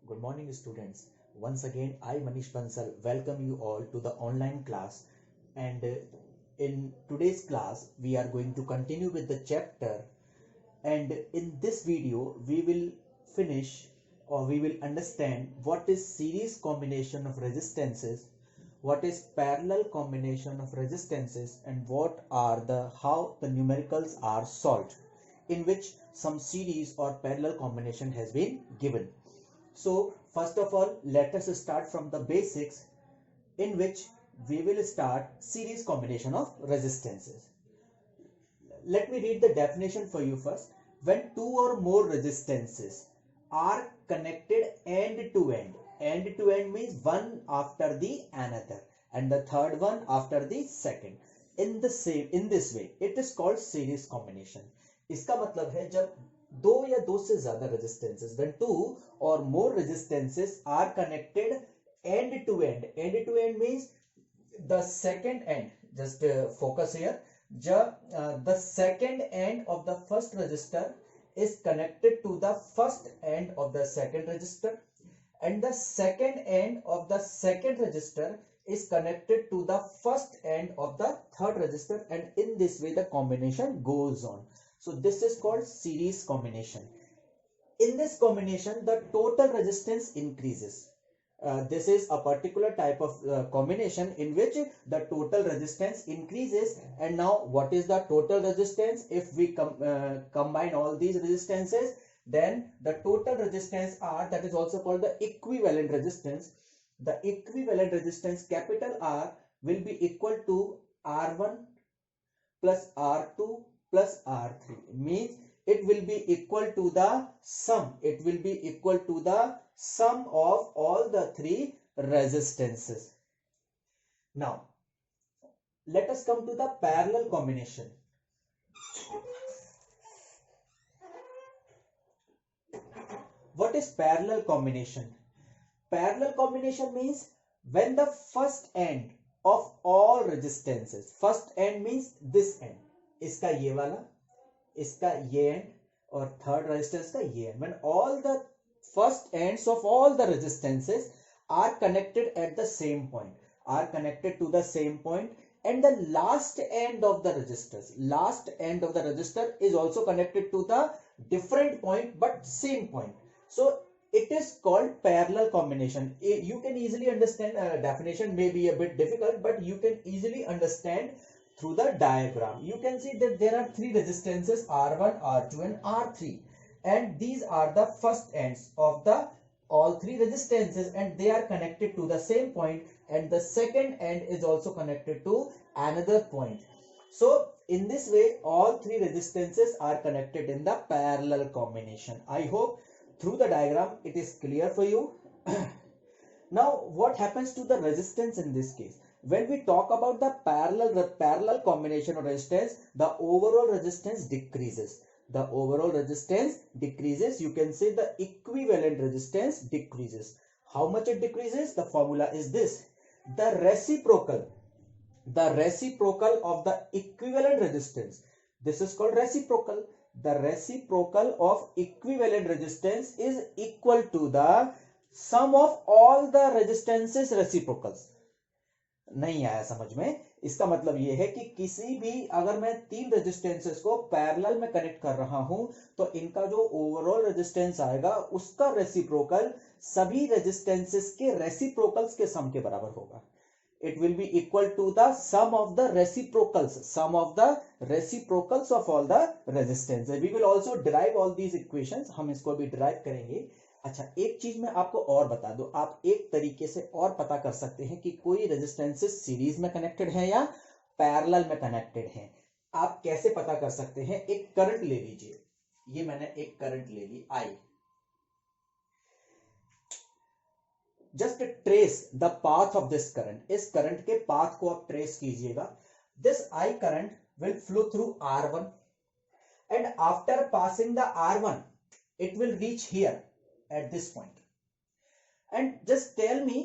Good morning, students. Once again, I, Manish Bansal, welcome you all to the online class. And in today's class, we are going to continue with the chapter. And in this video, we will finish or we will understand what is series combination of resistances, what is parallel combination of resistances, and what are the how the numericals are solved, in which some series or parallel combination has been given. So first of all, let us start from the basics, in which we will start series combination of resistances. Let me read the definition for you first. When two or more resistances are connected end to end means one after the another and the third one after the second, in this way it is called series combination. इसका मतलब है जब दो या दो से ज्यादा resistances, when two or more resistances are connected end to end means the second end, just focus here, the second end of the first resistor is connected to the first end of the second resistor, and the second end of the second resistor is connected to the first end of the third resistor, and in this way the combination goes on. So this is called series combination. In this combination, the total resistance increases. This is a particular type of combination in which the total resistance increases. And now what is the total resistance? If we combine all these resistances, then the total resistance R, that is also called the equivalent resistance. The equivalent resistance capital R will be equal to R1 plus R2 plus R3, means it will be equal to the sum. It will be equal to the sum of all the three resistances. Now, let us come to the parallel combination. What is parallel combination? Parallel combination means when the first end of all resistances, first end means this end, इसका ये वाला, इसका ये end और third resistance का ये end, when all the first ends of all the resistances are connected at the same point, are connected to the same point, and the last end of the resistor is also connected to the different point but same point. So it is called parallel combination. You can easily understand, definition may be a bit difficult, but you can easily understand through the diagram. You can see that there are three resistances, R1, R2 and R3, and these are the first ends of the all three resistances, and they are connected to the same point, and the second end is also connected to another point. So in this way all three resistances are connected in the parallel combination. I hope through the diagram it is clear for you. Now what happens to the resistance in this case? When we talk about the parallel combination of resistance, the overall resistance decreases. The overall resistance decreases. You can say the equivalent resistance decreases. How much it decreases? The formula is this. The reciprocal of the equivalent resistance, this is called reciprocal. The reciprocal of equivalent resistance is equal to the sum of all the resistances reciprocals. नहीं आया समझ में? इसका मतलब यह है कि किसी भी अगर मैं तीन रेजिस्टेंसेस को पैरेलल में कनेक्ट कर रहा हूं तो इनका जो ओवरऑल रेजिस्टेंस आएगा उसका रेसिप्रोकल सभी रेजिस्टेंसेस के रेसिप्रोकल्स के सम के बराबर होगा. It will be equal to the sum of the reciprocals of all the resistances. We will also derive all these equations. हम इसको भी derive करेंगे. अच्छा, एक चीज मैं आपको और बता दूं, आप एक तरीके से और पता कर सकते हैं कि कोई रेजिस्टेंसेस सीरीज में कनेक्टेड है या पैरेलल में कनेक्टेड है. आप कैसे पता कर सकते हैं? एक करंट ले लीजिए. ये मैंने एक करंट ले ली I. Just trace the path of this current. इस करंट के पाथ को आप ट्रेस कीजिएगा. This I current will flow through R1 and after passing the R1 it will reach here at this point. And just tell me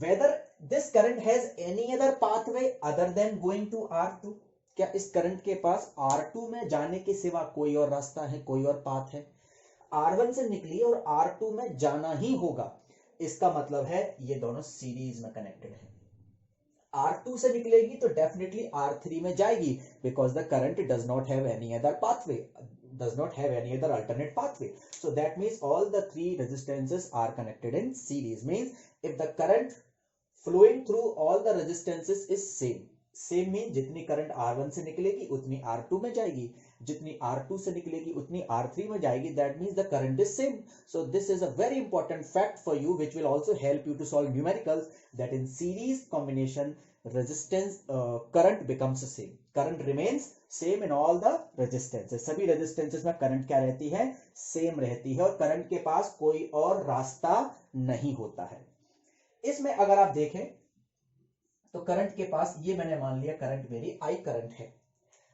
whether this current has any other pathway other than going to R2. क्या इस current के पास R2 में जाने के सिवा कोई और रास्ता है, कोई और पाथ है? R1 से निकली और R2 में जाना ही होगा. इसका मतलब है ये दोनों सीरीज में कनेक्टेड है। R2 से निकलेगी तो डेफिनेटली R3 में जाएगी, because the current does not have any other pathway, does not have any other alternate pathway. So that means all the three resistances are connected in series. Means if the current flowing through all the resistances is same means जितनी current R1 से निकलेगी उतनी R2 में जाएगी, जितनी R2 से निकलेगी उतनी R3 में जाएगी. That means the current is same. So this is a very important fact for you, which will also help you to solve numericals, that in series combination resistance current becomes same, current remains same in all the resistances. सभी resistances में current क्या रहती है, same रहती है, और current के पास कोई और रास्ता नहीं होता है. इसमें अगर आप देखें तो करंट के पास, ये मैंने मान लिया करंट मेरी आई करंट है.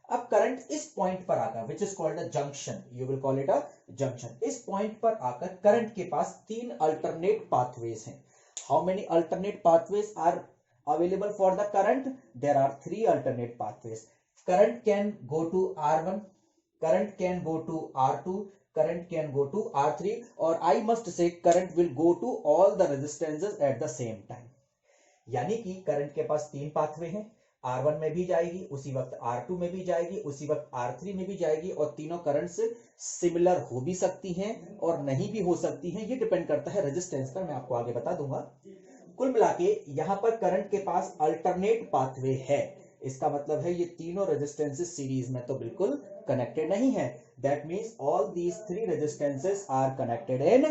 अब करंट इस पॉइंट पर आकर, which is called a junction, you will call it a junction, इस पॉइंट पर आकर करंट के पास तीन अल्टरनेट पाथवेज हैं. How many alternate pathways are available for the current? There are three alternate pathways. Current can go to R1, current can go to R2, current can go to R3, or I must say current will go to all the resistances at the same time. यानी कि current के पास तीन pathway हैं, R1 में भी जाएगी, उसी वक्त R2 में भी जाएगी, उसी वक्त R3 में भी जाएगी, और तीनों करंट्स सिमिलर हो भी सकती हैं और नहीं भी हो सकती हैं. ये डिपेंड करता है रेजिस्टेंस पर, मैं आपको आगे बता दूंगा. कुल मिला के यहां पर करंट के पास अल्टरनेट पाथवे है. इसका मतलब है ये तीनों रेजिस्टेंसेस सीरीज में तो बिल्कुल कनेक्टेड नहीं है. That means all these three resistances are connected in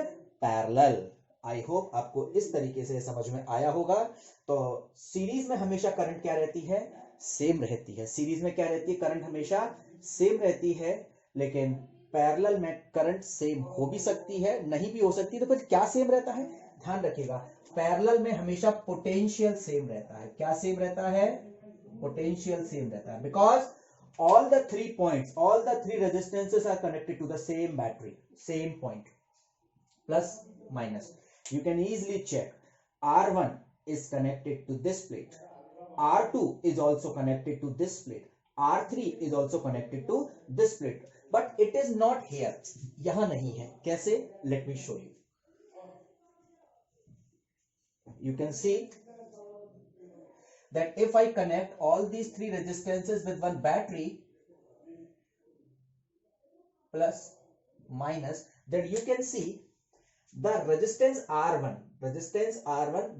parallel. I hope आपको इस तरीके से समझ में आया होगा. तो सीरीज में हमेशा करंट क्या रहती है, सेम रहती है. सीरीज में क्या रहती है, करंट हमेशा सेम रहती है, लेकिन पैरेलल में करंट सेम हो भी सकती है, नहीं भी हो सकती. तो फिर क्या सेम रहता है, ध्यान रखिएगा, पैरेलल में हमेशा पोटेंशियल सेम रहता है. क्या सेम रहता है, पोटेंशियल सेम रहता है, because all the 3 points, all the 3 resistances are connected to the same battery, same point, plus minus. You can easily check. R1 is connected to this plate, R2 is also connected to this plate, R3 is also connected to this plate, but it is not here. यहां नहीं है. कैसे, let me show you. You can see that if I connect all these three resistances with one battery, plus minus, then you can see the resistance R1,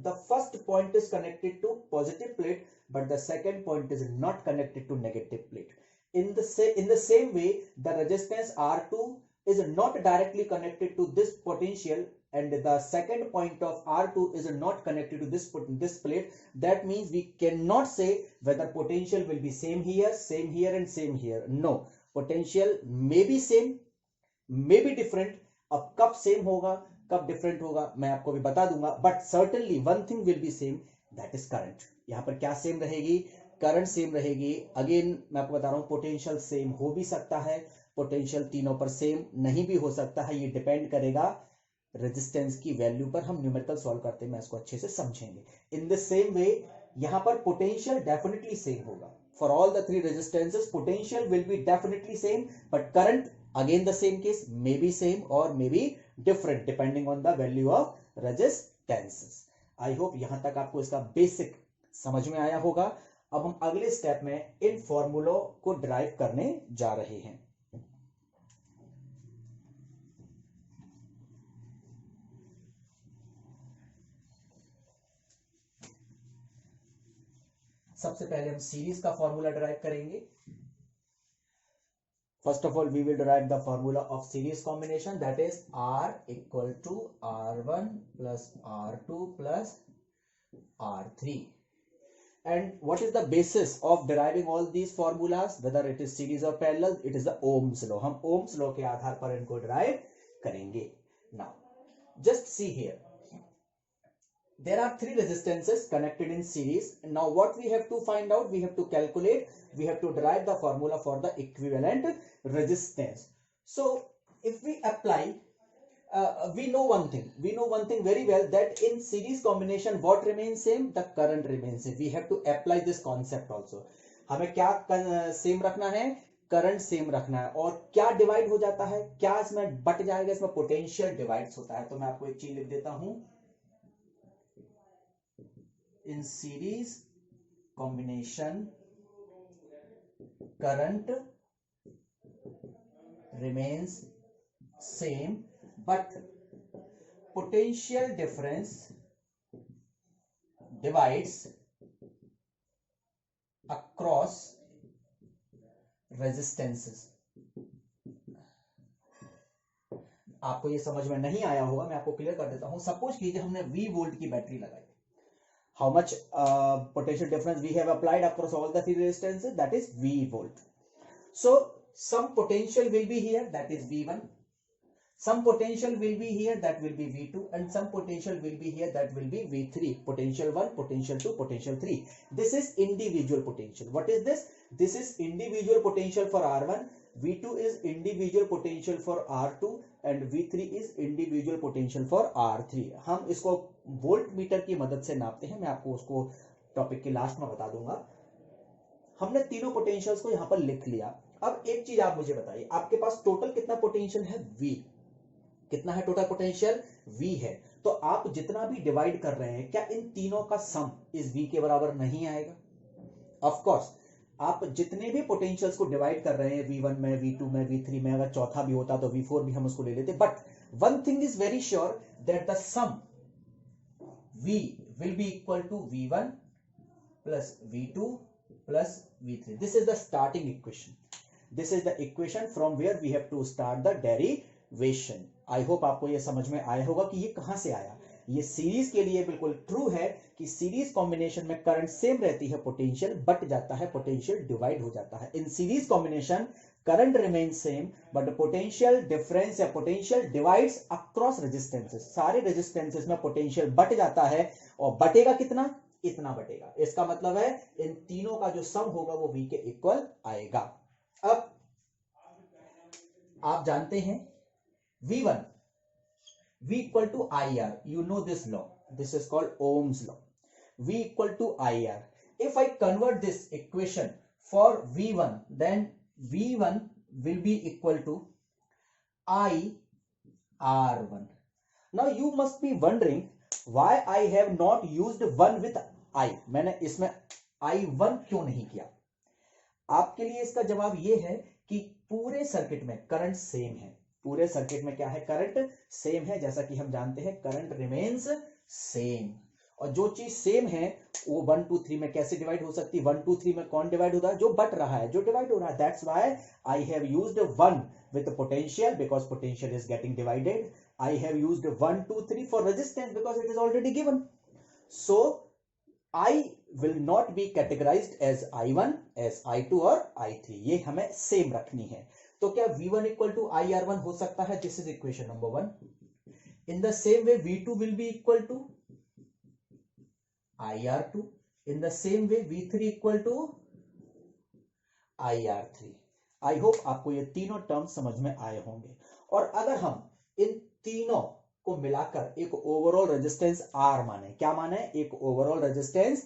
the first point is connected to positive plate, but the second point is not connected to negative plate. In the same way, the resistance R2 is not directly connected to this potential, and the second point of R2 is not connected to this plate. That means we cannot say whether potential will be same here and same here. No, potential may be same, may be different. अब कब same होगा कब different होगा मैं आपको भी बता दूंगा, but certainly one thing will be same, that is current. यहां पर क्या सेम रहेगी, करंट सेम रहेगी. अगेन मैं आपको बता रहा हूं, पोटेंशियल सेम हो भी सकता है, पोटेंशियल तीनों पर सेम नहीं भी हो सकता है. ये डिपेंड करेगा रेजिस्टेंस की वैल्यू पर. हम न्यूमेरिकल सॉल्व करते हैं, मैं इसको अच्छे से समझेंगे. इन द सेम वे यहां पर पोटेंशियल डेफिनेटली सेम होगा. For all the three resistances potential will be definitely same, but current again the same case, may be same or may be different depending on the value of resistances. I hope यहां तक आपको इसका basic समझ में आया होगा. अब हम अगले स्टेप में इन फॉर्मूलों को डिराइव करने जा रहे हैं. सबसे पहले हम सीरीज का फॉर्मूला डिराइव करेंगे. First of all, we will derive the formula of series combination, that is R equal to R1 plus R2 plus R3. And what is the basis of deriving all these formulas, whether it is series or parallel? It is the Ohm's law. हम Ohm's law के आधार पर इनको derive करेंगे. Now, just see here. There are three resistances connected in series. Now what we have to find out, we have to calculate, we have to derive the formula for the equivalent resistance. So if we apply, we know one thing very well, that in series combination what remains same, the current remains same. We have to apply this concept also. हमें क्या same रखना है, current same रखना है. और क्या divide हो जाता है, क्या इसमें बट जाएगा, इसमें पोटेंशियल डिवाइड्स होता है. तो मैं आपको एक चीज लिख देता हूं, in series combination current remains same but potential difference divides across resistances. आपको ये समझ में नहीं आया होगा, मैं आपको क्लियर कर देता हूं. सपोज कीजिए हमने V वोल्ट की बैटरी लगाई. How much potential difference we have applied across all the three resistances, that is V volt. So some potential will be here, that is V1. Some potential will be here, that will be V2, and some potential will be here, that will be V3. Potential 1, potential 2, potential 3. This is individual potential. What is this? This is individual potential for R1. V2 is individual potential for R2 and V3 is individual potential for R3. हम इसको volt meter की मदद से नापते हैं. मैं आपको उसको टॉपिक के लास्ट में बता दूंगा. हमने तीनों पोटेंशियल्स को यहां पर लिख लिया. अब एक चीज आप मुझे बताइए, आपके पास टोटल कितना पोटेंशियल है? V. कितना है टोटल पोटेंशियल? V है. तो आप जितना भी डिवाइड कर रहे हैं, क्या इन तीनों का सम इस V के बराबर नहीं आएगा? Of course. आप जितने भी पोटेंशियल्स को डिवाइड कर रहे हैं, V1 में, V2 में, V3 में, अगर चौथा भी होता तो V4 भी हम उसको ले लेते. But one thing is very sure, that the sum V will be equal to V1 plus V2 plus V3. This is the starting equation. This is the equation from where we have to start the derivation. I hope आपको ये समझ में आया होगा कि ये कहां से आया. ये सीरीज के लिए बिल्कुल ट्रू है कि सीरीज कॉम्बिनेशन में करंट सेम रहती है, पोटेंशियल बट जाता है, पोटेंशियल डिवाइड हो जाता है. इन series combination current remain same but potential difference या पोटेंशियल डिवाइड्स अक्रॉस रेजिस्टेंसेस. सारे रेजिस्टेंसेस में पोटेंशियल बट जाता है और बटेगा कितना? इतना बटेगा. इसका मतलब है इन तीनों का जो सम होगा वो V के इक्वल आएगा. अब आप जानते हैं V1, V equal to IR. You know this law. This is called Ohm's law. V equal to IR. If I convert this equation for V1, then V1 will be equal to IR1. Now you must be wondering why I have not used 1 with I. मैंने इसमें I1 क्यों नहीं किया? आपके लिए इसका जवाब यह है कि पूरे सर्किट में करंट सेम है. पूरे सर्किट में क्या है? करंट सेम है. जैसा कि हम जानते हैं करंट रिमेन्स सेम. और जो चीज सेम है वो 1 2 3 में कैसे डिवाइड हो सकती है? 1 2 3 में कौन डिवाइड होता है? जो बट रहा है, जो डिवाइड हो रहा है. That's why I have used 1 with potential because potential is getting divided. I have used 1 2 3 for resistance because it is already given. So I will not be categorized as I1, as I2 और I3. ये हमें same रखनी है. तो क्या V1 equal to IR1 हो सकता है? This is equation number 1. In the same way V2 will be equal to IR2. In the same way V3 equal to IR3. I hope आपको ये तीनों टर्म समझ में आए होंगे. और अगर हम इन तीनों को मिलाकर एक ओवरऑल रेजिस्टेंस R माने, क्या माने? एक ओवरऑल रेजिस्टेंस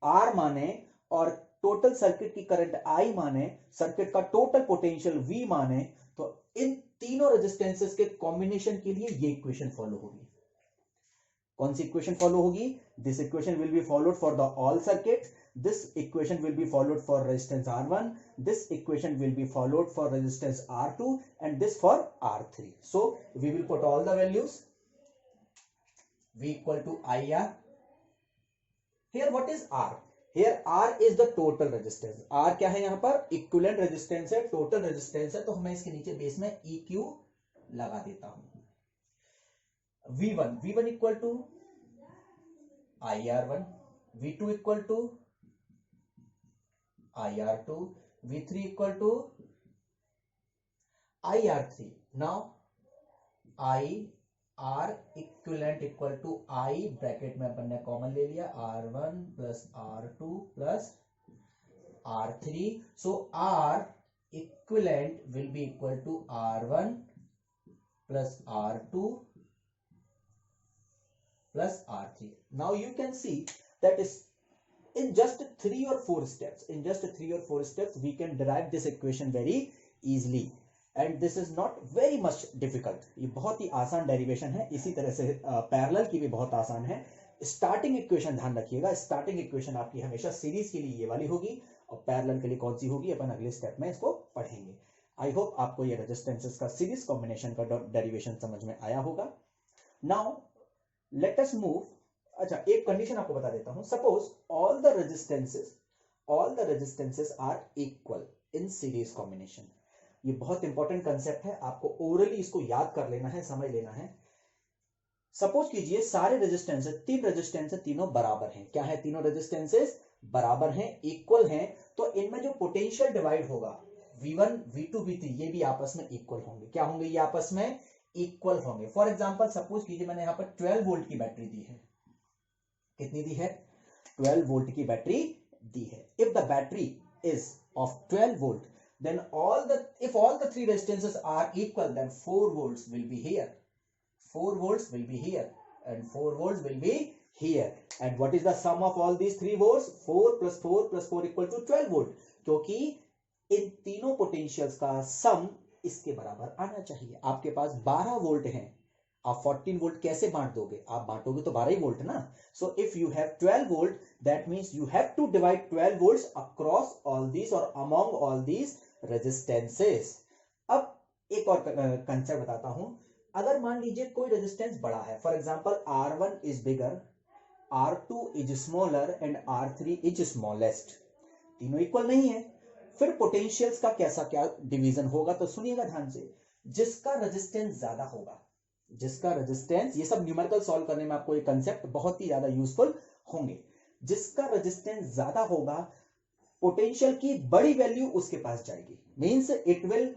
R माने और टोटल सर्किट की करंट I माने, सर्किट का टोटल पोटेंशियल V माने, तो इन तीनों रेजिस्टेंसेस के कॉम्बिनेशन के लिए ये इक्वेशन फॉलो होगी. कौन सी इक्वेशन फॉलो होगी? This equation will be followed for the all circuits. This equation will be followed for resistance R1. This equation will be followed for resistance R2 and this for R3. So we will put all the values. V equal to IR. Here what is R? Here R is the total resistance. R क्या है यहाँ पर? Equivalent resistance है, total resistance है. तो मैं इसके नीचे बेस में EQ लगा देता हूं. V1 equal to IR1. V2 equal to IR2, V3 equal to IR3. Now IR equivalent equal to I bracket में अपन ने कॉमन ले लिया, R1 plus R2 plus R3. So R equivalent will be equal to R1 plus R2 plus R3. Now you can see that is in just 3 or 4 steps we can derive this equation very easily and this is not very much difficult. ये बहुत ही आसान derivation है. इसी तरह से parallel की भी बहुत आसान है. स्टार्टिंग इक्वेशन ध्यान रखिएगा, स्टार्टिंग इक्वेशन आपकी हमेशा सीरीज के लिए ये वाली होगी और पैरेलल के लिए कौन सी होगी, अपन अगले स्टेप में इसको पढ़ेंगे। आई होप आपको ये रेजिस्टेंसेस का सीरीज कॉम्बिनेशन का डेरिवेशन समझ में आया होगा। Now let us move. अच्छा, एक कंडीशन आपको बता देता हूं। Suppose all the resistances are equal in series combination. ये बहुत इंपॉर्टेंट कंसेप्ट है, आपको ओरली इसको याद कर लेना है, समझ लेना है। सपोज कीजिए सारे रेजिस्टेंसेस, 3 रेजिस्टेंसेस तीनों बराबर हैं। क्या है? तीनों रेजिस्टेंसेस बराबर हैं, इक्वल हैं। तो इनमें जो पोटेंशियल डिवाइड होगा V1, V2, V3, ये भी आपस में इक्वल होंगे। क्या होंगे? ये आपस में इक्वल होंगे। फॉर एग्जांपल सपोज कीजिए मैंने यहां पर 12 वोल्ट की बैटरी दी है। कितनी दी है? 12 वोल्ट की बैटरी दी है। If the battery is of 12 volt, then if all the 3 resistances are equal, then 4 volts will be here. 4 volts will be here and 4 volts will be here. And what is the sum of all these 3 volts? 4 plus 4 plus 4 equal to 12 volt. क्योंकि इन तीनों potentials का सम इसके बराबर आना चाहिए। आपके पास 12 volt हैं, आप 14 वोल्ट कैसे बांट दोगे? आप बांटोगे तो 12 ही वोल्ट ना। So if you have 12 volt, that means you have to divide 12 volts across all these और अमॉन्ग ऑल दीज रेजिस्टेंसेस। अब एक और कंसेप्ट बताता हूं। अगर मान लीजिए कोई रेजिस्टेंस बड़ा है, for example R1 is bigger, R2 is smaller and R3 is smallest. तीनों इक्वल नहीं है, फिर पोटेंशियल्स का कैसा क्या डिवीजन होगा? तो सुनिएगा ध्यान से। जिसका रेजिस्टेंस ज्यादा होगा, जिसका रेजिस्टेंस, ये सब न्यूमेरिकल सॉल्व करने में आपको ये कंसेप्ट बहुत ही ज्यादा यूजफुल होंगे। जिसका रेजिस्टेंस ज्यादा होगा, पोटेंशियल की बड़ी वैल्यू उसके पास जाएगी। Means it will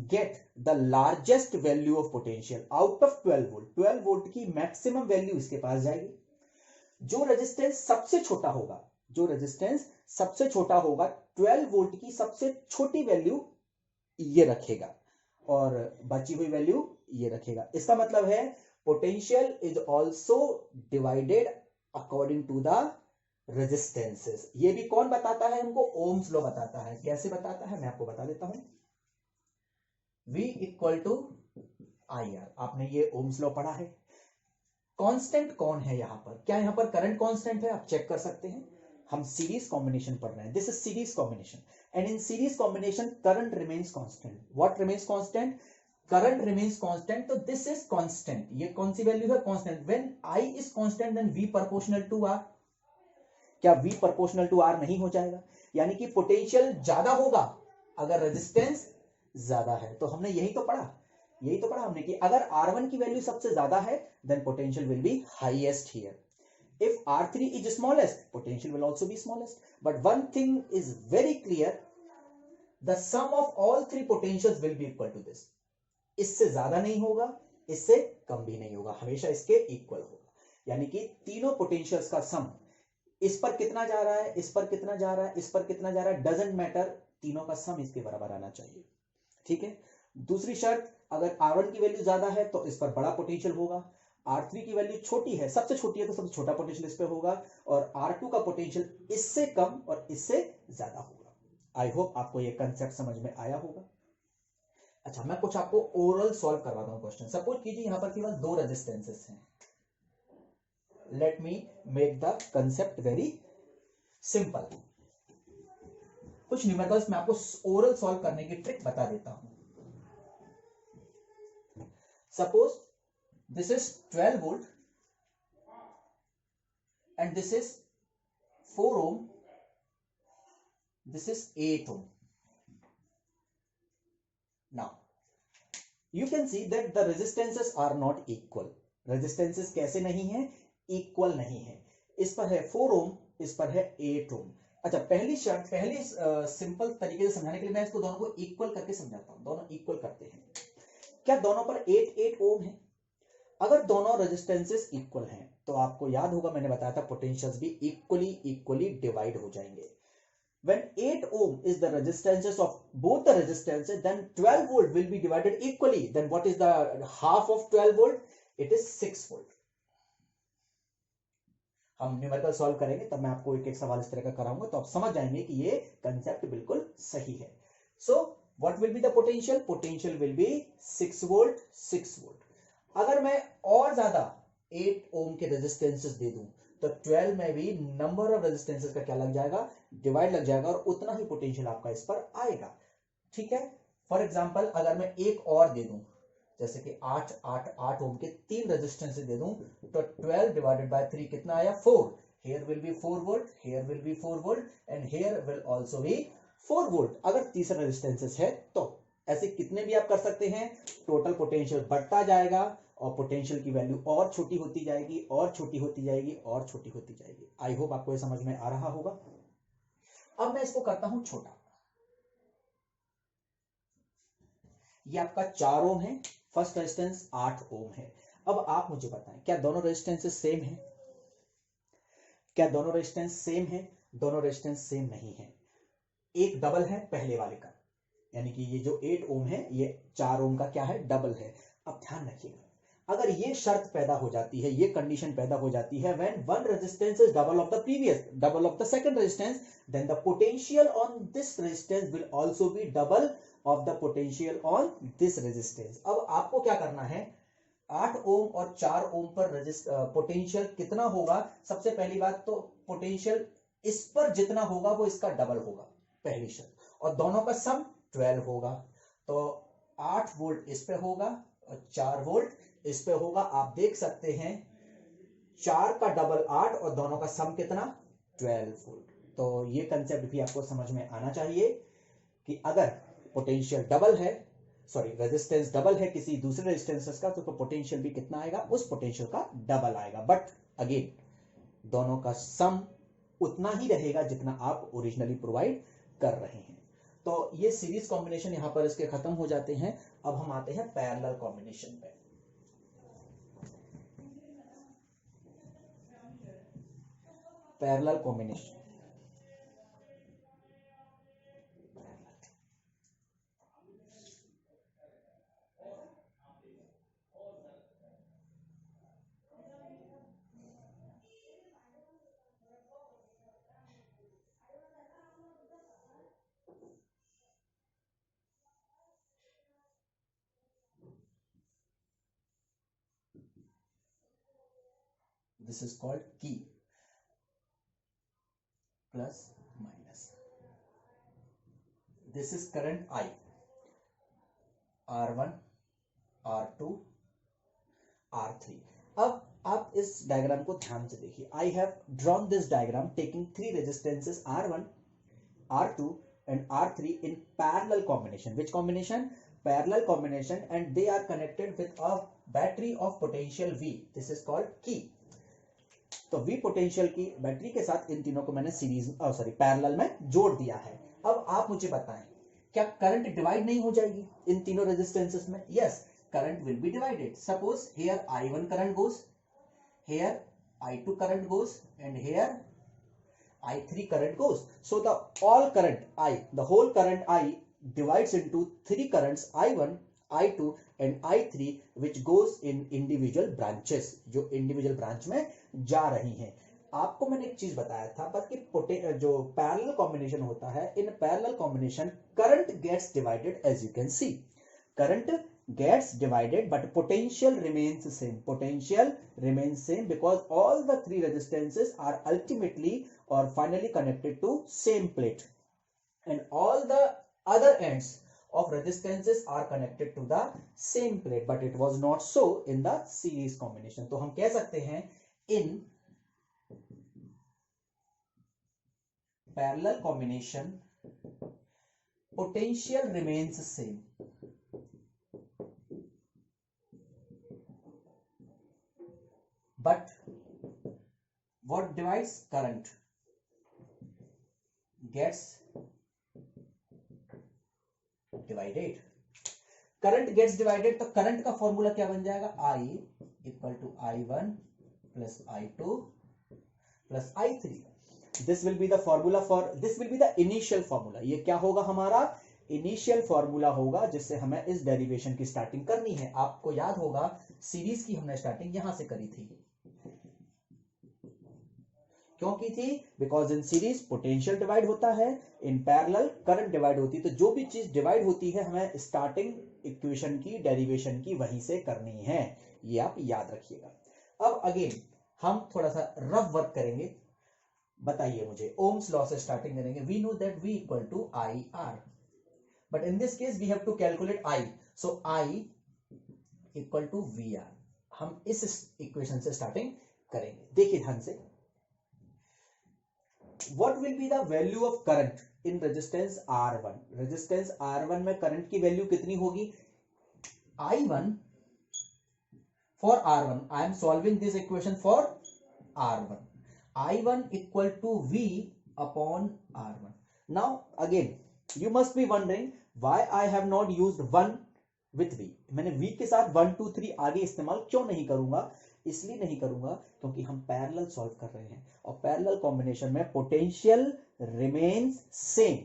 get the largest value of potential out of 12 volt. 12 volt की मैक्सिमम वैल्यू इसके पास जाएगी। जो रेजिस्टेंस सबसे छोटा होगा, जो रेजिस्टेंस सबसे छोटा होगा, 12 वोल्ट की सबसे छोटी वैल्यू ये रखेगा और बची हुई वैल्यू ये रखेगा। इसका मतलब है potential is also divided according to the resistances. ये भी कौन बताता है हमको? ओम्स लॉ बताता है। कैसे बताता है मैं आपको बता देता हूं। V इक्वल टू IR, आपने ये ओम्स लॉ पढ़ा है। कांस्टेंट कौन है यहां पर? क्या यहां पर करंट कांस्टेंट है? आप चेक कर सकते हैं। हम सीरीज कॉम्बिनेशन पढ़ रहे हैं। This is series combination and in series combination current remains constant. What remains constant? Current remains constant. तो दिस इज कांस्टेंट। ये कौन सी वैल्यू है? Constant. When I is constant then V proportional to R। क्या V proportional to R नहीं हो जाएगा? यानी कि पोटेंशियल ज्यादा होगा अगर रेजिस्टेंस ज्यादा है। तो हमने यही तो पढ़ा हमने कि अगर R1 की वैल्यू सबसे ज्यादा है then potential will be highest here. If R3 is smallest, potential will also be smallest. But one thing is very clear, the sum of all 3 potentials will be equal to this. इससे ज्यादा नहीं होगा, इससे कम भी नहीं होगा, हमेशा इसके इक्वल होगा। यानी कि तीनों पोटेंशियल्स का सम, इस पर कितना जा रहा है, इस पर कितना जा रहा है, इस पर कितना जा रहा है, डजंट मैटर, तीनों का सम इसके बराबर आना चाहिए। ठीक है। दूसरी शर्त, अगर R1 की वैल्यू ज्यादा है तो इस पर बड़ा पोटेंशियल होगा, R3 की वैल्यू छोटी है, सबसे छोटी है तो सबसे छोटा पोटेंशियल इस पे होगा, और R2 का पोटेंशियल इससे कम और इससे ज्यादा होगा। आई होप आपको ये कंसेप्ट समझ में आया होगा। अच्छा, मैं कुछ आपको ओरल सॉल्व करवाता हूं क्वेश्चन। सपोज कीजिए यहां पर केवल 2 रेजिस्टेंसेस हैं। Let me make the concept very simple. कुछ न्यूमेरिकल्स मैं आपको ओरल सॉल्व करने की ट्रिक बता देता हूं। Suppose this is 12 volt and this is 4 ohm, this is 8 ohm. Now you can see that the resistances are not equal. Resistances कैसे नहीं है? Equal नहीं है। इस पर है 4 ohm, इस पर है 8 ohm। अच्छा, पहली शर्त, पहली सिंपल तरीके से समझाने के लिए मैं इसको दोनों को इक्वल करके समझाता हूं। दोनों इक्वल करते हैं। क्या दोनों पर 8 ओम है? अगर दोनों रेजिस्टेंसेस इक्वल हैं तो आपको याद होगा मैंने बताया था पोटेंशियल्स भी इक्वली डिवाइड हो जाएंगे। When 8 ohm is the resistances of both the resistances, then 12 volt will be divided equally. Then what is the half of 12 volt? It is 6 volt. हम न्यूमेरिकल सॉल्व करेंगे तब मैं आपको एक एक सवाल इस तरह का कराऊंगा तो आप समझ जाएंगे कि ये कंसेप्ट बिल्कुल सही है। So what will be the potential? Potential will be 6 volt, 6 volt. अगर मैं और ज्यादा 8 ओम के रेजिस्टेंसेस दे दूं तो 12 में भी नंबर ऑफ रेजिस्टेंसेस का क्या लग जाएगा, डिवाइड लग जाएगा, और उतना ही पोटेंशियल आपका इस पर आएगा। ठीक है, फॉर एग्जांपल अगर मैं एक और दे दूं, जैसे कि 8 ओम के 3 रेजिस्टेंसेस दे दूं तो 12 डिवाइडेड बाय 3 कितना आया, 4। here will be 4 volt, here will be 4 volt and here will also be 4 volt अगर तीसरा रेजिस्टेंसेस है तो। ऐसे कितने भी आप कर सकते हैं, टोटल पोटेंशियल बढ़ता जाएगा और पोटेंशियल की वैल्यू और छोटी होती जाएगी और छोटी होती जाएगी और छोटी होती जाएगी। आई होप आपको ये समझ में आ रहा होगा। अब मैं इसको करता हूं छोटा। ये आपका 4 ओम है, फर्स्ट रेजिस्टेंस 8 ओम है। अब आप मुझे बताएं क्या दोनों रेजिस्टेंसेस सेम है, क्या दोनों रेजिस्टेंस सेम है? दोनों रेजिस्टेंस सेम नहीं है, एक डबल है पहले वाले का, यानी कि ये जो 8 ओम है ये 4 ओम का क्या है, डबल है। अब ध्यान रखिएगा, अगर ये शर्त पैदा हो जाती है, ये कंडीशन पैदा हो जाती है, when one resistance is double of the previous, double of the second resistance, then the potential on this resistance will also be double of the potential on this resistance. अब आपको क्या करना है, 8 ओम और 4 ओम पर पोटेंशियल कितना होगा, सबसे पहली बात तो पोटेंशियल इस पर जितना होगा वो इसका डबल होगा, पहली शर्त, और दोनों का सम 12 होगा। तो 8 वोल्ट इस पे होगा और 4 वोल्ट इस पे होगा। आप देख सकते हैं 4 का डबल 8 और दोनों का सम कितना, 12 वोल्ट। तो ये कंसेप्ट भी आपको समझ में आना चाहिए कि अगर पोटेंशियल डबल है, सॉरी रेजिस्टेंस डबल है किसी दूसरे रेजिस्टेंस का, तो पोटेंशियल भी कितना आएगा, उस पोटेंशियल का डबल आएगा। बट अगेन दोनों का सम उतना ही रहेगा जितना आप ओरिजिनली प्रोवाइड कर रहे हैं। तो ये सीरीज कॉम्बिनेशन यहां पर इसके खत्म हो जाते हैं। अब हम आते हैं पैरेलल कॉम्बिनेशन पे। Parallel combination, this is called key, plus minus, this is current I, R1 R2 R3। अब आप इस डायग्राम को ध्यान से देखिए, I have drawn this diagram taking 3 resistances R1 R2 and R3 in parallel combination. Which combination? Parallel combination, and they are connected with a battery of potential V. This is called key. तो V potential की battery के साथ इन तीनों को मैंने parallel में जोड़ दिया है। अब आप मुझे बताएं क्या करंट डिवाइड नहीं हो जाएगी इन तीनों रेजिस्टेंसेस में? Yes, current will B divided. Suppose here I1 current goes, here I2 current goes, and here I3 current goes. So the all current I, the whole current I divides into 3 currents, I1, I2 and I3, which goes in individual branches, जो individual branch में जा रही हैं। आपको मैंने एक चीज बताया था बस कि जो पैरेलल कॉम्बिनेशन होता है, in parallel combination current gets divided, as you can see current gets divided but potential remains same. Potential remains same because all the 3 resistances are ultimately or finally connected to same plate, and all the other ends of resistances are connected to the same plate, but it was not so in the series combination. तो हम कह सकते हैं in parallel combination potential remains same, but what divides? Current gets divided. Current gets divided, तो current का formula क्या बन जाएगा, I equal to I1 plus I2 plus I3। This will be the formula for, this will be the initial formula. ये क्या होगा, हमारा initial formula होगा जिससे हमें इस डेरिवेशन की स्टार्टिंग करनी है। आपको याद होगा सीरीज की हमने स्टार्टिंग यहां से करी थी। क्यों की थी? Because in series potential divide होता है, इन पैरेलल करंट डिवाइड होती है। तो जो भी चीज डिवाइड होती है हमें स्टार्टिंग इक्वेशन की डेरिवेशन की वहीं से करनी है, ये आप याद रखिएगा। अब अगेन हम थोड़ा सा रफ वर्क करेंगे। बताइए मुझे, ओम्स लॉ से स्टार्टिंग करेंगे। We know that V equal to I R, but in this case we have to calculate I, so I equal to V R. हम इस इक्वेशन से स्टार्टिंग करेंगे। देखिए ध्यान से, what will be the value of current in resistance R1। Resistance R1 में current की value कितनी होगी? I1 for R1, I am solving this equation for R1. I1 equal to V upon R1. Now again you must be wondering why I have not used 1 with V। मैंने V के साथ 1 2 3 आगे इस्तेमाल क्यों नहीं करूंगा? इसलिए नहीं करूंगा क्योंकि हम पैरेलल सॉल्व कर रहे हैं, और पैरेलल कॉम्बिनेशन में potential remains same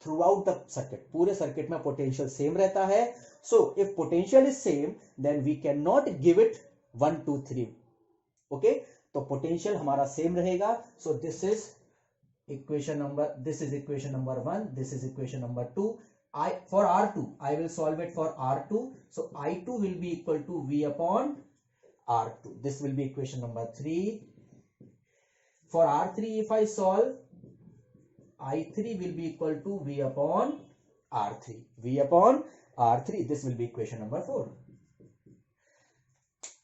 through out the circuit. पूरे सर्किट में पोटेंशियल सेम रहता है। So if potential is same, then we cannot give it 1 2 3. Okay, तो potential हमारा सेम रहेगा। So this is equation number 1, this is equation number 2। For R2 I will solve it for R2, so I2 will be equal to V upon R2, this will be equation number 3। For R3 if I solve, I3 will be equal to V upon R3, V upon R3, this will be equation number 4।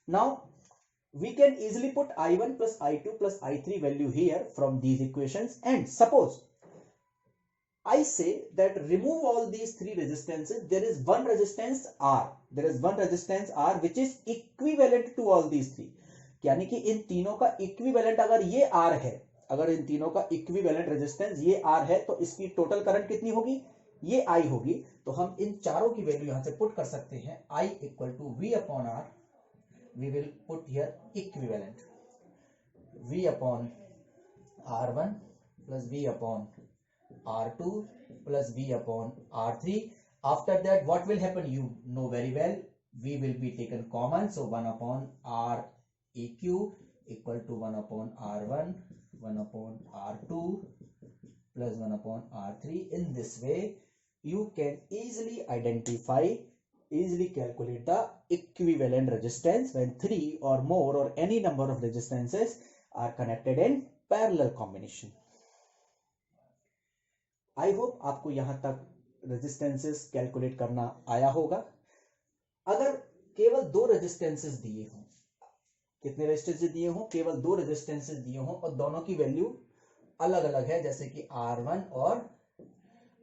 Now we can easily put I1 plus I2 plus I3 value here from these equations, and suppose I say that remove all these three resistances, there is one resistance R, which is equivalent to all these three। यानी कि इन तीनों का equivalent अगर ये R है, अगर इन तीनों का इक्विवेलेंट रेजिस्टेंस ये R है, तो इसकी टोटल करंट कितनी होगी? ये I होगी। तो हम इन चारों की वैल्यू यहां से पुट कर सकते हैं। I equal to V upon R, we will put here equivalent V upon R1 plus V upon R2 plus V upon R3। After that what will happen, you know very well, V will be taken common, so 1 upon R EQ equal to 1 upon R1, 1 upon R2 plus 1 upon R3। In this way you can easily calculate the equivalent resistance when 3 or more or any number of resistances are connected in parallel combination। I hope आपको यहां तक resistances calculate करना आया होगा। अगर केवल दो resistances दिए हों, कितने रेजिस्टेंसेस दिए हों? केवल दो रेजिस्टेंसेस दिए हों और दोनों की वैल्यू अलग अलग है, जैसे कि R1 और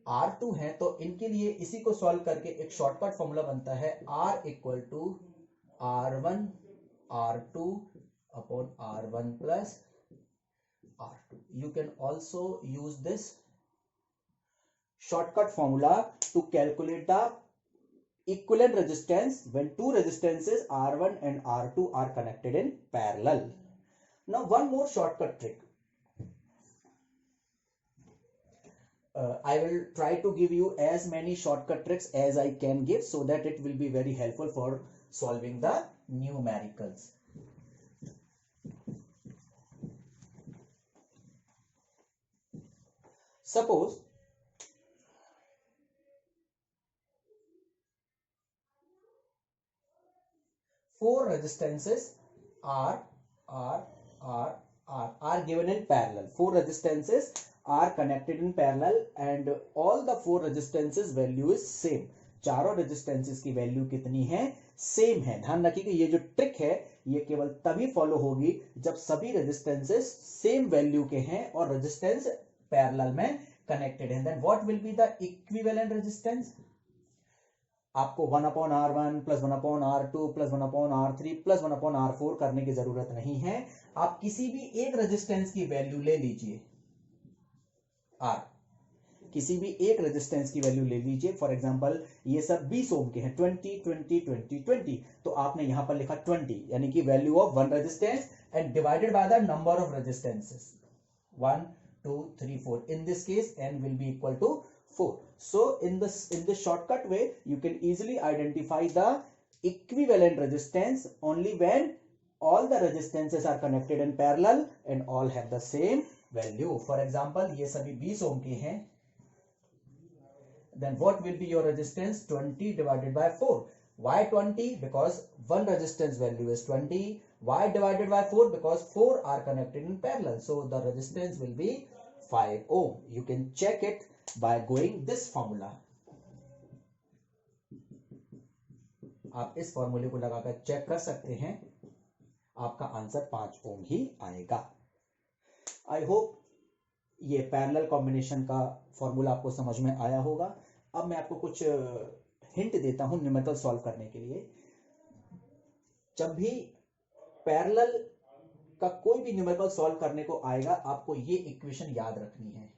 R2 है, तो इनके लिए इसी को सॉल्व करके एक शॉर्टकट फॉर्मूला बनता है R equal to R1 R2 upon R1 plus R2। You can also use this shortcut formula to calculate the equivalent resistance when two resistances R1 and R2 are connected in parallel। Now one more shortcut trick, I will try to give you as many shortcut tricks as I can give, so that it will be very helpful for solving the numericals। Suppose four resistances are given in parallel। Four resistances are connected in parallel and all the four resistances value is same। चारों resistances की value कितनी है? Same है। ध्यान रखिए कि ये जो ट्रिक है ये केवल तभी फॉलो होगी जब सभी रेजिस्टेंसेस सेम वैल्यू के हैं और रेजिस्टेंस पैरेलल में कनेक्टेड है। Then what will be the equivalent resistance? आपको 1 upon R1 plus 1 upon R2 plus 1 upon R3 plus 1 upon R4 करने की जरूरत नहीं है। आप किसी भी एक रेजिस्टेंस की वैल्यू ले लीजिए, R, किसी भी एक रेजिस्टेंस की वैल्यू ले लीजिए। फॉर एग्जांपल ये सब 20 ओम के हैं, 20 20 20 20, तो आपने यहां पर लिखा 20, यानी कि value of one resistance and divided by the number of resistances 1 2 3 4। in this case n will be equal to 4। so in this shortcut way you can easily identify the equivalent resistance only when all the resistances are connected in parallel and all have the same value। for example ये सभी 20 ओम के हैं, then what will be your resistance? 20 divided by 4। why 20? because one resistance value is 20, Why divided by 4? Because 4 are connected in parallel, so the resistance will be 5 ohm. You can check it by going this formula. आप इस फॉर्मूले को लगाकर check कर सकते हैं, आपका answer 5 ओम ही आएगा. आई होप ये पैरेलल कॉम्बिनेशन का फॉर्मूला आपको समझ में आया होगा. अब मैं आपको कुछ हिंट देता हूं न्यूमेरिकल सॉल्व करने के लिए. जब भी पैरेलल का कोई भी न्यूमेरिकल सॉल्व करने को आएगा, आपको ये इक्वेशन याद रखनी है,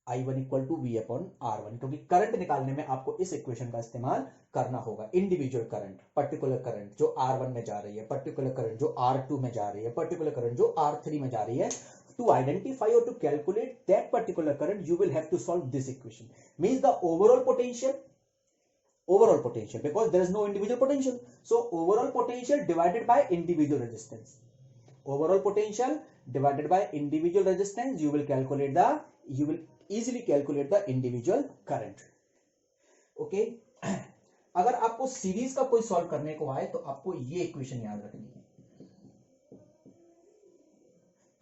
I1 equal to V upon R1, क्योंकि करंट निकालने में आपको इस इक्वेशन का इस्तेमाल करना होगा. इंडिविजुअल करंट, पर्टिकुलर करंट जो R1 में जा रही है, पर्टिकुलर करंट जो R2 में जा रही है, पर्टिकुलर करंट जो R3 में जा रही है. To identify or to calculate that particular current, you will have to solve this equation. Means the overall potential, because there is no individual potential. So overall potential divided by individual resistance. Overall potential divided by individual resistance. You will easily calculate the individual current. Okay. अगर आपको series का कोई solve करने को आए तो आपको ये इक्वेशन याद रखनी है.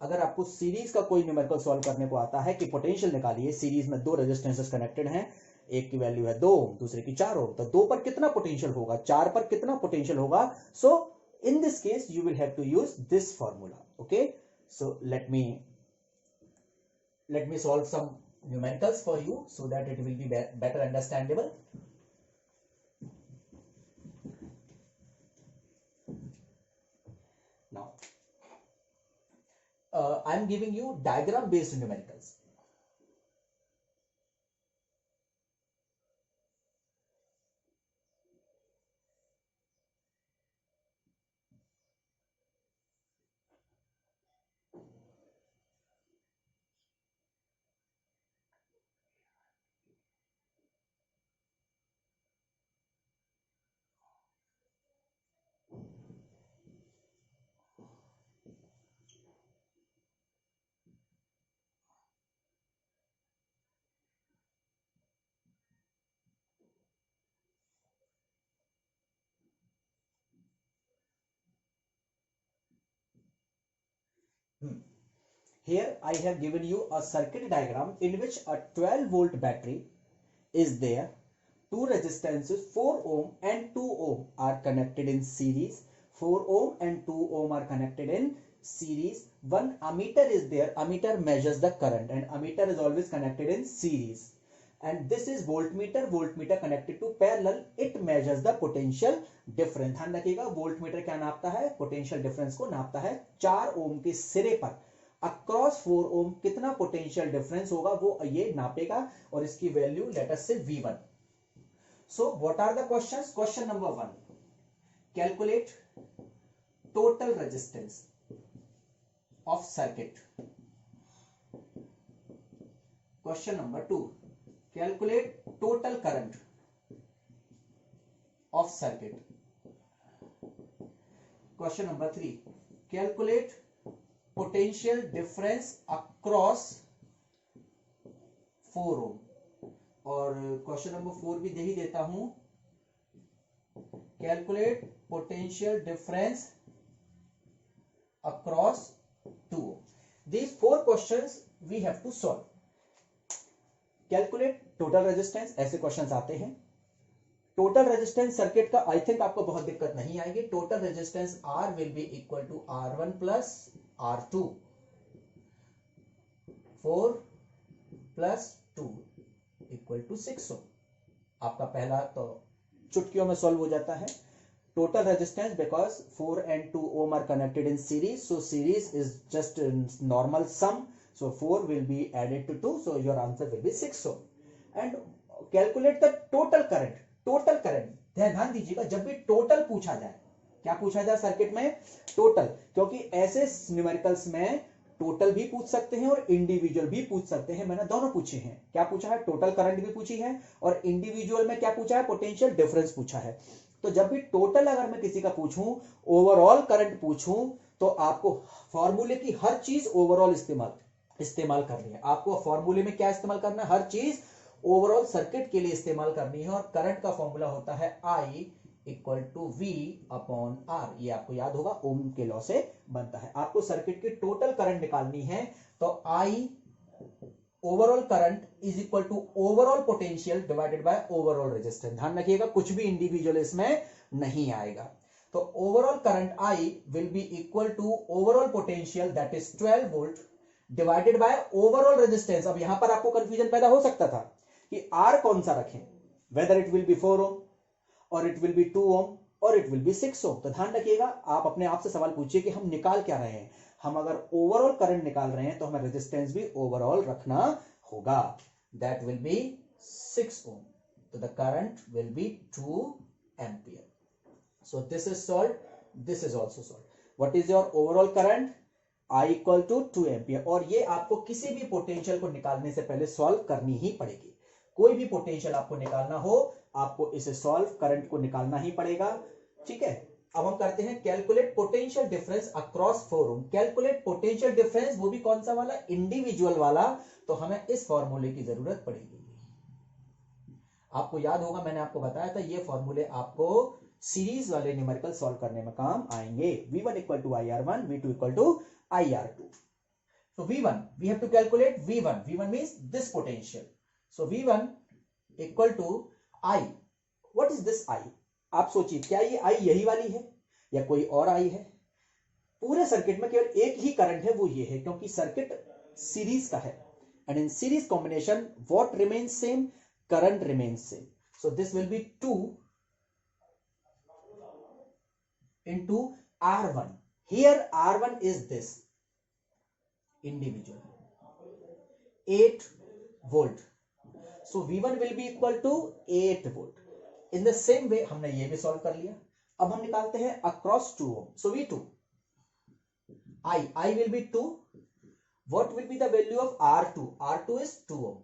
अगर आपको सीरीज का कोई न्यूमेरिकल सॉल्व करने को आता है कि पोटेंशियल निकालिए, सीरीज में दो रेजिस्टेंसेस कनेक्टेड हैं, एक की वैल्यू है 2 ओम, दूसरे की 4 ओम, तो 2 पर कितना पोटेंशियल होगा, 4 पर कितना पोटेंशियल होगा. So in this case you will have to use this formula. Okay, so let me solve some numericals for you so that it will be better understandable. Now I am giving you diagram based numericals. Here I have given you a circuit diagram in which a 12-volt battery is there. Two resistances 4 ohm and 2 ohm are connected in series. 4 ohm and 2 ohm are connected in series. One ammeter is there. Ammeter measures the current and ammeter is always connected in series. And this is voltmeter. Voltmeter connected to parallel. It measures the potential difference. ध्यान रखिएगा, voltmeter क्या नापता है, potential difference को नापता है. 4 ओम के सिरे पर across 4 ओम कितना पोटेंशियल डिफरेंस होगा वो ये नापेगा और इसकी value late us say V1. So what are the questions? Question number 1, calculate total resistance of circuit. Question number 2, calculate total current of circuit. Question number 3, calculate potential difference across 4 ohm. और question number 4 भी दे ही देता हूं, calculate potential difference across 2 ohm. These 4 questions we have to solve. Calculate total resistance, ऐसे questions आते हैं. Total resistance circuit का I think आपको बहुत दिक्कत नहीं आएगी. Total resistance R will be equal to R1 plus R2, 4 plus 2 equal to 6 ohm. आपका पहला तो चुटकियों में सॉल्व हो जाता है. Total resistance because 4 and 2 ohm are connected in series, so series is just normal sum. So 4 will be added to 2, so your answer will be 6 ohm. And calculate the total current. Total current, ध्यान दीजिएगा, जब भी total पूछा जाए, क्या पूछा जाए circuit में? टोटल. क्योंकि ऐसे न्यूमेरिकल्स में टोटल भी पूछ सकते हैं और इंडिविजुअल भी पूछ सकते हैं. मैंने दोनों पूछे हैं. क्या पूछा है? टोटल करंट भी पूछी है और इंडिविजुअल में क्या पूछा है? पोटेंशियल डिफरेंस पूछा है. तो जब भी टोटल अगर मैं किसी का पूछूं, ओवरऑल करंट पूछूं, तो आपको फॉर्मूले की हर चीज ओवरऑल इस्तेमाल करनी है. आपको फॉर्मूले में क्या इस्तेमाल करना है? हर चीज ओवरऑल सर्किट के लिए इस्तेमाल करनी है. और करंट का फॉर्मूला होता है I equal to V upon R। ये आपको याद होगा, ओम के लॉ से बनता है। आपको सर्किट की टोटल करंट निकालनी है, तो I overall current is equal to overall potential divided by overall resistance. ध्यान रखिएगा, कुछ भी इंडिविजुअल इसमें नहीं आएगा। तो overall current I will be equal to overall potential that is 12 volt divided by overall resistance. अब यहां पर आपको कंफ्यूजन पैदा हो सकता था कि R कौन सा रखें, वेदर इट विल बी 4 ओम और इट विल बी 2 ओम और इट विल बी 6 ओम। तो ध्यान रखिएगा, आप अपने आप से सवाल पूछिए कि हम निकाल क्या रहे हैं। हम अगर ओवरऑल करंट निकाल रहे हैं तो हमें रेजिस्टेंस भी ओवरऑल रखना होगा, दैट विल बी 6 ओम। तो the current will be 2 ampere. So this is solve, this is also solve. What is your overall current? I equal to 2 ampere. और ये आपको किसी भी पोटेंशियल को निकालने से पहले सॉल्व करनी ही पड़ेगी। कोई भी पोटेंशियल आपको निकालना हो, आपको इसे सॉल्व, करंट को निकालना ही पड़ेगा। ठीक है, अब हम करते हैं कैलकुलेट पोटेंशियल डिफरेंस अक्रॉस 4 ओम। कैलकुलेट पोटेंशियल डिफरेंस, वो भी कौन सा वाला? इंडिविजुअल वाला। तो हमें इस फॉर्मूले की जरूरत पड़ेगी। आपको याद होगा, मैंने आपको बताया था ये फॉर्मूले आपको सीरीज वाले न्यूमेरिकल सॉल्व करने में काम आएंगे। V1 equal to IR1, V2 equal to IR2. So V1, we have to calculate V1. V1 means this potential. So V1 equal to I. What is this I? आप सोचिए, क्या ये I यही वाली है या कोई और I है? पूरे सर्किट में केवल एक ही करंट है, वो ये है, क्योंकि सर्किट सीरीज का है। And in series combination what remains same? Current remains same. So this will be 2 into R1. Here R1 is this individual 8 volt. So V1 will be equal to 8 volt. In the same way हमने ये भी solve कर लिया। अब हम निकालते हैं across 2 ohm. So V2 I will be 2. What will be the value of R2? R2 is 2 ohm.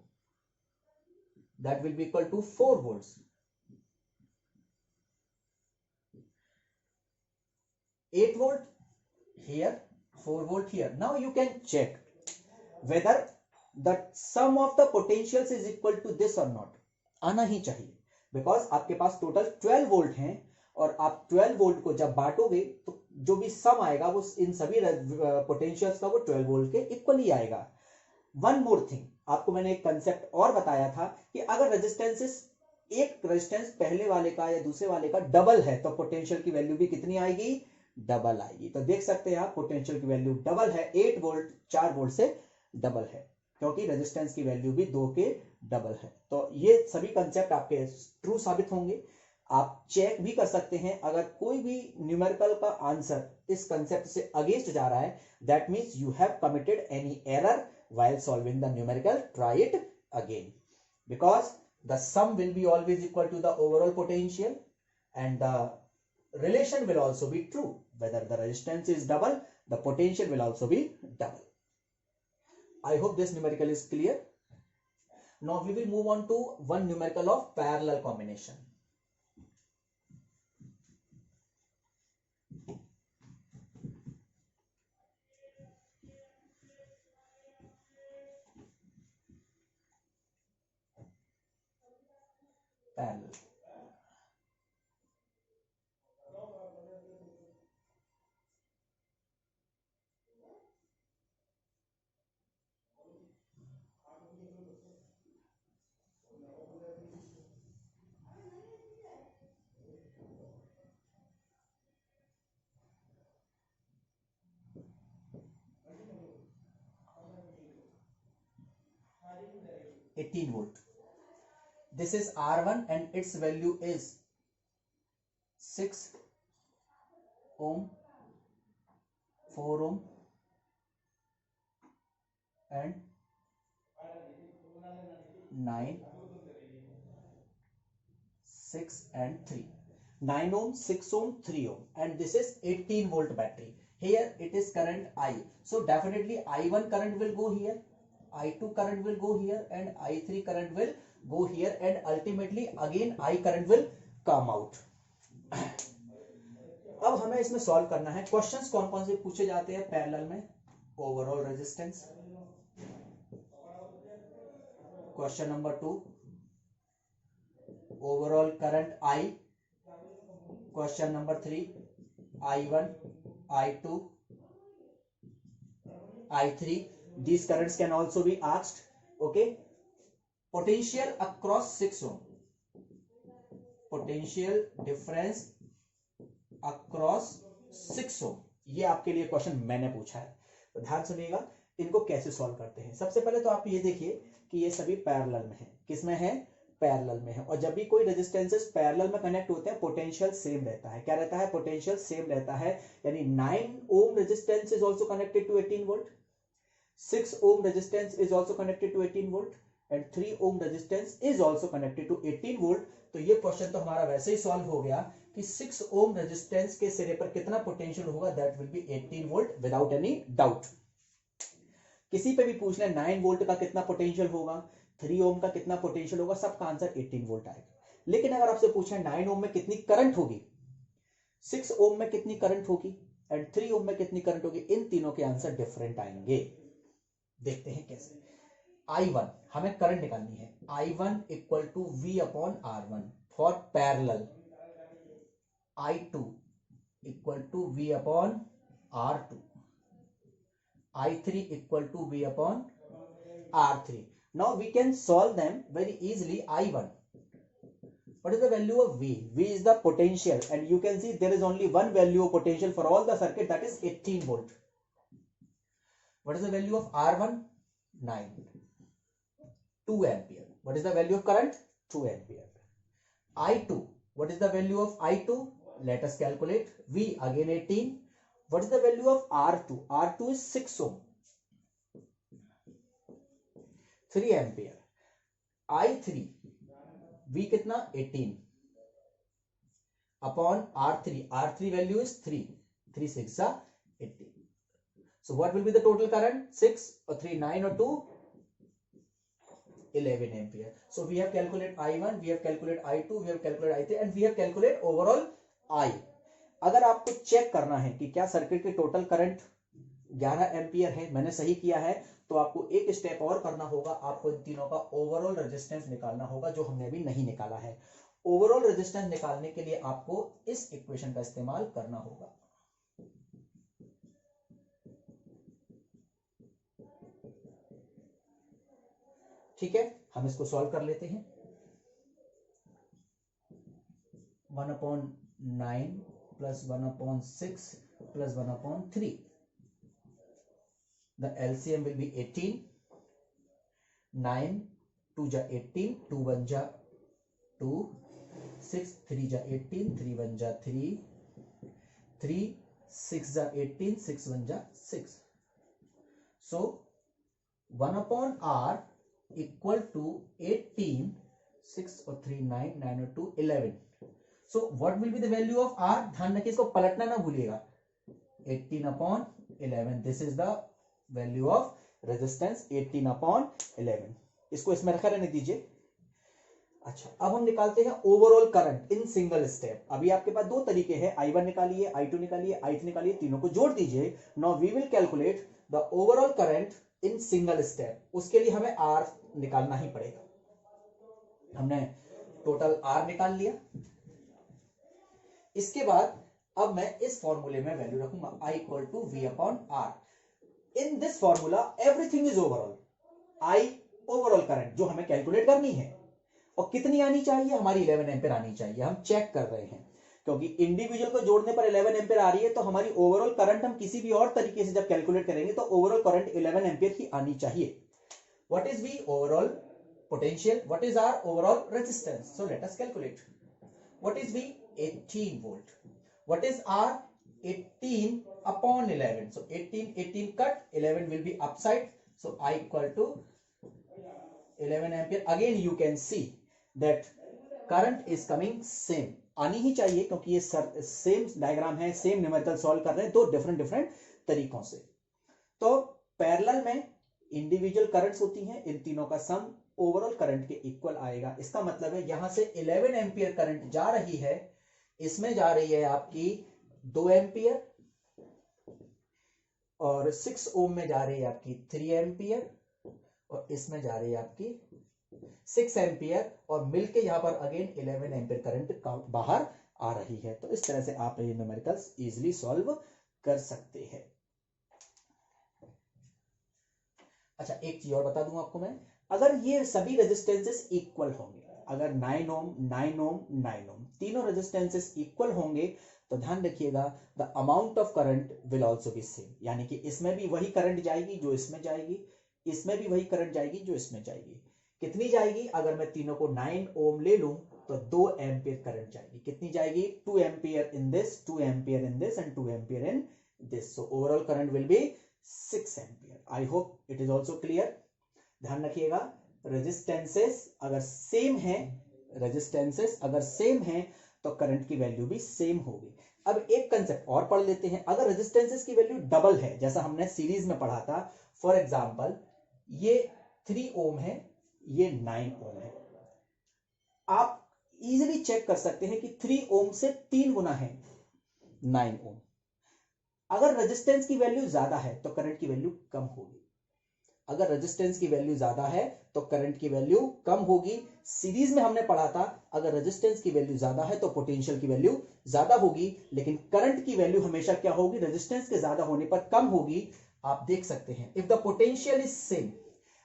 That will be equal to 4 volts. 8 volt here, 4 volt here. Now you can check whether the sum of the potentials is equal to this or not. आना ही चाहिए, because आपके पास total 12 volt हैं और आप 12 volt को जब बांटोगे तो जो भी सम आएगा वो इन सभी पोटेंशियल्स का वो 12 वोल्ट के इक्वल ही आएगा। वन मोर थिंग, आपको मैंने एक कंसेप्ट और बताया था कि अगर रेजिस्टेंसेस, एक रेजिस्टेंस पहले वाले का या दूसरे वाले का डबल है तो पोटेंशियल की वैल्यू भी कितनी आएगी? डबल आएगी। तो देख सकते हैं आप, पोटेंशियल की वैल्यू डबल है, 8 वोल्ट 4 वोल्ट से डबल है, क्योंकि रेजिस्टेंस की वैल्यू भी 2 के डबल है। तो ये सभी कंसेप्ट आपके ट्रू साबित होंगे। आप चेक भी कर सकते हैं, अगर कोई भी न्यूमेरिकल का आंसर इस कंसेप्ट से अगेंस्ट जा रहा है, that means you have committed any error while solving the numerical. Try it again, because the sum will be always equal to the overall potential and the relation will also be true. Whether the resistance is double, the potential will also be double. I hope this numerical is clear. Now we will move on to one numerical of parallel combination. Parallel. $18 volt. This is R1 and its value is 6 ohm, 4 ohm and 9, 6 and 3. 9 ohm, 6 ohm, 3 ohm, and this is 18 volt battery. Here it is current I. So definitely I1 current will go here, I2 current will go here, and I3 current will go here, and ultimately again I current will come out. अब हमें इसमें solve करना है। Questions कौन कौन से पूछे जाते हैं पैरेलल में? Overall resistance, question number 2 overall current I, question number 3, I1, I2, I3, these currents can also be asked. Okay, potential across 6 ohm, potential difference across 6 ohm, ये आपके लिए क्वेश्चन मैंने पूछा है, तो ध्यान सुनिएगा इनको कैसे सॉल्व करते हैं। सबसे पहले तो आप ये देखिए कि ये सभी पैरेलल में है। किसमें है? पैरेलल में है। और जब भी कोई रेजिस्टेंसेस पैरेलल में कनेक्ट होते हैं पोटेंशियल सेम रहता है। क्या रहता है? पोटेंशियल सेम रहता है। यानी 9 ohm resistance is also connected to 18 volt, 6 ohm resistance is also connected to 18 volt and 3 ohm resistance is also connected to 18 volt। तो ये क्वेश्चन तो हमारा वैसे ही सॉल्व हो गया कि 6 ohm रेजिस्टेंस के सिरे पर कितना पोटेंशियल होगा, that will be 18 volt without any doubt. किसी पे भी पूछ ले 9 वोल्ट का कितना पोटेंशियल होगा, 3 ओम का कितना पोटेंशियल होगा, सबका आंसर 18 वोल्ट आएगा। लेकिन अगर आपसे पूछा 9 ओम में कितनी करंट होगी, 6 ओम में कितनी करंट होगी एंड 3 ओम में कितनी करंट होगी, इन तीनों के आंसर डिफरेंट आएंगे। देखते हैं कैसे। I1 हमें करंट निकालनी है। I1 equal to V upon R1 for parallel, I2 equal to V upon R2, I3 equal to V upon R3। Now we can solve them very easily. I1, what is the value of V? V is the potential and you can see there is only one value of potential for all the circuit, that is 18 volt. What is the value of R1? 9. 2 ampere. What is the value of current? 2 ampere. I2. What is the value of I2? Let us calculate. V again 18. What is the value of R2? R2 is 6 ohm. 3 ampere. I3. V कितना? 18. Upon R3. R3 value is 3. 3 6 are 18. So what will be the total current? 6 or 3, 9 or 2? 11 ampere. So we have calculated I1, we have calculated I2, we have calculated I3 and we have calculated overall I. अगर आपको check करना है कि क्या circuit के total current 11 ampere है, मैंने सही किया है, तो आपको एक स्टेप और करना होगा। आपको इन तीनों का ओवरऑल रेजिस्टेंस निकालना होगा, जो हमने अभी नहीं निकाला है। ओवरऑल रेजिस्टेंस निकालने के लिए आपको इस इक्वेशन का इस्तेमाल करना होगा। ठीक है, हम इसको सॉल्व कर लेते हैं। 1/9 plus 1/6 plus 1/3, the LCM will be 18. 9 2 जा 18, 2 1 जा 2, 6 3 जा 18, 3 1 जा 3, 3 6 जा 18, 6 1 जा 6। So 1/R equal to 18, 6 और 3 9, 9 और 2 11। So what will be the value of R? ध्यान रखिए, इसको पलटना ना भूलिएगा। 18/11, this is the value of resistance, 18/11। इसको इसमें रखा रहने दीजिए। अच्छा, अब हम निकालते हैं overall current in single step. अभी आपके पास दो तरीके हैं, I1 निकालिए, I2 निकालिए, I3 निकालिए, तीनों को जोड़ दीजिए। Now we will calculate the overall current in single step. उसके लिए हमें R निकालना ही पड़ेगा। हमने टोटल R निकाल लिया। इसके बाद अब मैं इस फॉर्मूले में वैल्यू रखूंगा, I equal to V upon R। In this formula everything is overall. I overall current जो हमें कैलकुलेट करनी है, और कितनी आनी चाहिए, हमारी 11 एम्पीयर आनी चाहिए। हम चेक कर रहे हैं क्योंकि इंडिविजुअल को जोड़ने पर 11 एम्पीयर आ रही है, तो हमारी ओवरऑल करंट हम किसी भी और तरीके से जब कैलकुलेट करेंगे तो ओवरऑल करंट 11 एम्पीयर ही आनी चाहिए। What is V? Overall potential. What is R? Overall resistance. So let us calculate. What is V? 18 volt. What is R? 18/11। so 18 cut, 11 will be upside, so I equal to 11 ampere। again you can see that current is coming same, आनी ही चाहिए क्योंकि ये same diagram है, same numerical solve कर रहे हैं, दो different तरीकों से। तो पैरेलल में इंडिविजुअल करंट्स होती हैं, इन तीनों का सम ओवरऑल करंट के इक्वल आएगा। इसका मतलब है यहां से 11 एम्पियर करंट जा रही है, इसमें जा रही है आपकी 2 एम्पियर, और 6 ओम में जा रही है आपकी 3 एम्पियर, और इसमें जा रही है आपकी 6 एम्पियर, और मिलके यहां पर अगेन 11 एम्पियर करंट बाहर आ रही है। तो इस तरह से आप ये न्यूमेरिकल्स इजीली सॉल्व कर सकते हैं। अच्छा, एक चीज और बता दूं आपको मैं, अगर ये सभी रेजिस्टेंसेस इक्वल होंगे, अगर 9 ओम 9 ओम 9 ओम तीनों रेजिस्टेंसेस इक्वल होंगे, तो ध्यान रखिएगा the amount of current will also B same, यानी कि इसमें भी वही करंट जाएगी जो इसमें जाएगी, इसमें भी वही करंट जाएगी जो इसमें जाएगी। कितनी जाएगी? अगर मैं तीनों को 9 ओम ले लूं तो 2 एम्पियर करंट जाएगी। कितनी जाएगी? 2 ampere in this, 2 ampere in this and 2 ampere in this. So overall current will B 6 ampere. I hope it is also clear. ध्यान रखिएगा, रेजिस्टेंसेस अगर सेम है, रेजिस्टेंसेस अगर सेम है तो करंट की वैल्यू भी सेम होगी। अब एक कंसेप्ट और पढ़ लेते हैं, अगर रेजिस्टेंसेस की वैल्यू डबल है, जैसा हमने सीरीज में पढ़ा था, फॉर एग्जांपल ये 3 ओम है, ये 9 ओम है, आप इजीली चेक कर सकते हैं कि 3 ओम से 3 गुना है 9 ओम। अगर रेजिस्टेंस की वैल्यू ज्यादा है तो करंट की वैल्यू कम होगी, अगर रेजिस्टेंस की वैल्यू ज्यादा है तो करंट की वैल्यू कम होगी। सीरीज में हमने पढ़ा था अगर रेजिस्टेंस की वैल्यू ज्यादा है तो पोटेंशियल की वैल्यू ज्यादा होगी, लेकिन करंट की वैल्यू हमेशा क्या होगी? रेजिस्टेंस के ज्यादा होने पर कम होगी। आप देख सकते हैं, if the potential is same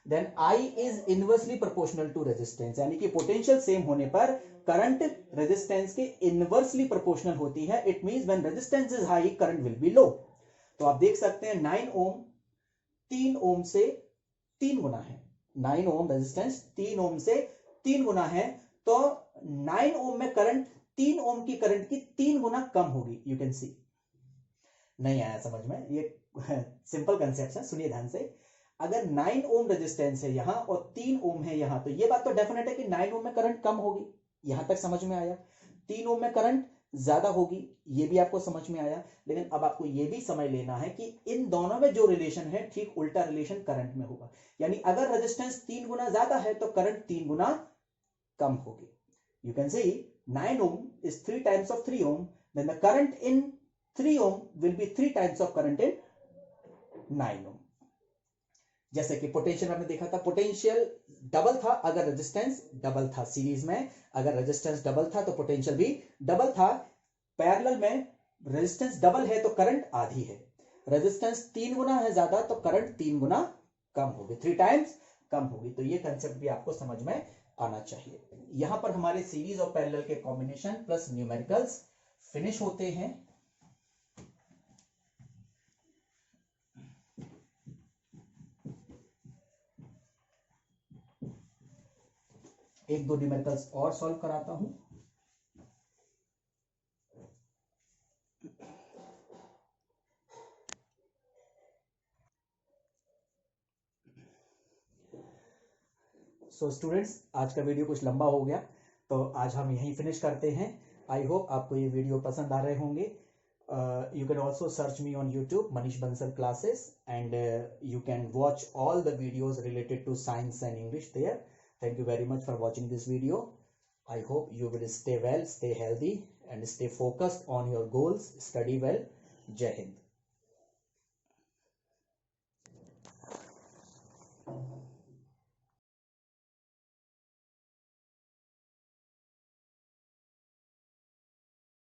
then I is inversely proportional to resistance, यानी कि पोटेंशियल सेम होने पर करंट रेजिस्टेंस के इनवर्सली प्रोपोर्शनल होती है। It means when resistance is high current will be low. तो आप देख सकते हैं 9 ओम 3 ओम से 3 गुना है, 9 ओम रेजिस्टेंस 3 ओम से 3 गुना है, तो 9 ओम में करंट 3 ओम की करंट की 3 गुना कम होगी। यू कैन सी। नहीं आया समझ में? ये सिंपल कंसेप्ट है, सुनिए ध्यान से। अगर 9 ओम रेजिस्टेंस है यहां और 3 ओम है यहां, तो ये बात तो डेफिनेट है कि 9 ओम में करंट कम होगी, यहां तक समझ में आया। 3 ओम में करंट ज्यादा होगी, ये भी आपको समझ में आया। लेकिन अब आपको ये भी समझ लेना है कि इन दोनों में जो रिलेशन है ठीक उल्टा रिलेशन करंट में होगा, यानी अगर रेजिस्टेंस 3 गुना ज्यादा है तो करंट 3 गुना कम होगी। You can C 9 ohm is 3 times of 3 ohm, then the current in 3 ohm will be 3 times of current in 9 ohm. जैसे कि पोटेंशियल हमने देखा था, पोटेंशियल डबल था अगर रेजिस्टेंस डबल था। सीरीज में अगर रेजिस्टेंस डबल था तो पोटेंशियल भी डबल था। पैरेलल में रेजिस्टेंस डबल है तो करंट आधी है, रेजिस्टेंस 3 गुना है ज्यादा तो करंट 3 गुना कम होगी, 3 टाइम्स कम होगी। तो ये कंसेप्ट भी आपको समझ में आना चाहिए। यहां पर हमारे सीरीज और पैरेलल के कॉम्बिनेशन प्लस न्यूमेरिकल्स फिनिश होते हैं। एक दो न्यूमेरिकल्स और सॉल्व कराता हूं। सो स्टूडेंट्स, आज का वीडियो कुछ लंबा हो गया, तो आज हम यहीं फिनिश करते हैं। आई होप आपको ये वीडियो पसंद आ रहे होंगे। You can also search me on YouTube, Manish Bansal classes, and you can watch all the videos related to science and English there. Thank you very much for watching this video. I hope you will stay well, stay healthy, and stay focused on your goals. Study well. Jai Hind.